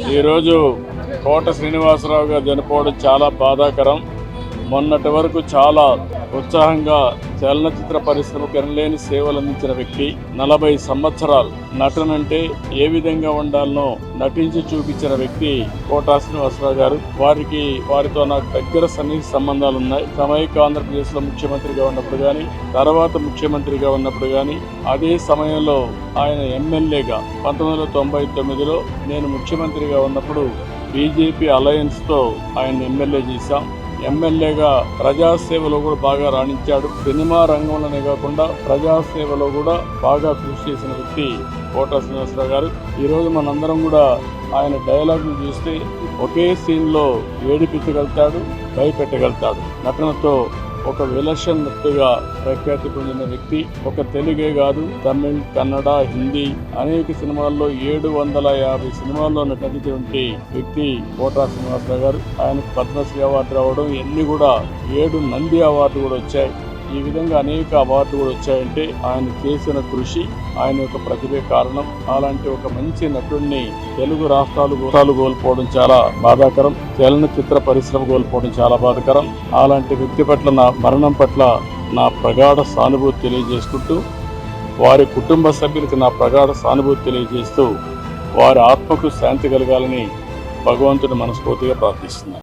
ఈరోజు కోట శ్రీనివాసరావు గారు చనిపోవడం చాలా బాధాకరం. మొన్నటి వరకు చాలా ఉత్సాహంగా చలనచిత్ర పరిశ్రమకు ఎనలేని సేవలు అందించిన వ్యక్తి. 40 సంవత్సరాలు నటనంటే ఏ విధంగా ఉండాలనో నటించి చూపించిన వ్యక్తి కోట శ్రీనివాసరావు గారు. వారితో నాకు దగ్గర సన్నిహిత సంబంధాలు ఉన్నాయి. సమైక్య ఆంధ్రప్రదేశ్ లో ముఖ్యమంత్రిగా ఉన్నప్పుడు కానీ, తర్వాత ముఖ్యమంత్రిగా ఉన్నప్పుడు కానీ, అదే సమయంలో ఆయన ఎమ్మెల్యేగా 1999లో నేను ముఖ్యమంత్రిగా ఉన్నప్పుడు బీజేపీ అలయన్స్ తో ఆయన ఎమ్మెల్యే చేశాం. ఎమ్మెల్యేగా ప్రజాసేవలో కూడా బాగా రాణించాడు. సినిమా రంగంలోనే కాకుండా ప్రజాసేవలో కూడా బాగా కృషి చేసిన వ్యక్తి కోట శ్రీనివాసరావు గారు. ఈరోజు మనందరం కూడా ఆయన డైలాగులు చూస్తే ఒకే సీన్లో ఏడిపించగలుగుతాడు, భయపెట్టగలుగుతాడు. నటనతో ఒక విలక్షణగా ప్రఖ్యాతి పొందిన వ్యక్తి. ఒక తెలుగే కాదు, తమిళ్, కన్నడ, హిందీ అనేక సినిమాల్లో 750 సినిమాల్లో నటించినటువంటి వ్యక్తి కోట శ్రీనివాసరావు గారు. ఆయనకు పద్మశ్రీ అవార్డు రావడం, ఇవన్నీ కూడా 7 నంది అవార్డు కూడా వచ్చాయి. ఈ విధంగా అనేక అవార్డు కూడా వచ్చాయంటే ఆయన చేసిన కృషి, ఆయన యొక్క ప్రతిభే కారణం. అలాంటి ఒక మంచి నటుడిని తెలుగు రాష్ట్రాలు కోల్పోవడం చాలా బాధాకరం. చలనచిత్ర పరిశ్రమ కోల్పోవడం చాలా బాధాకరం. అలాంటి వ్యక్తి పట్ల నా మరణం పట్ల నా ప్రగాఢ సానుభూతి తెలియజేసుకుంటూ, వారి కుటుంబ సభ్యులకు నా ప్రగాఢ సానుభూతి తెలియజేస్తూ, వారి ఆత్మకు శాంతి కలగాలని భగవంతుని మనస్ఫూర్తిగా ప్రార్థిస్తున్నాను.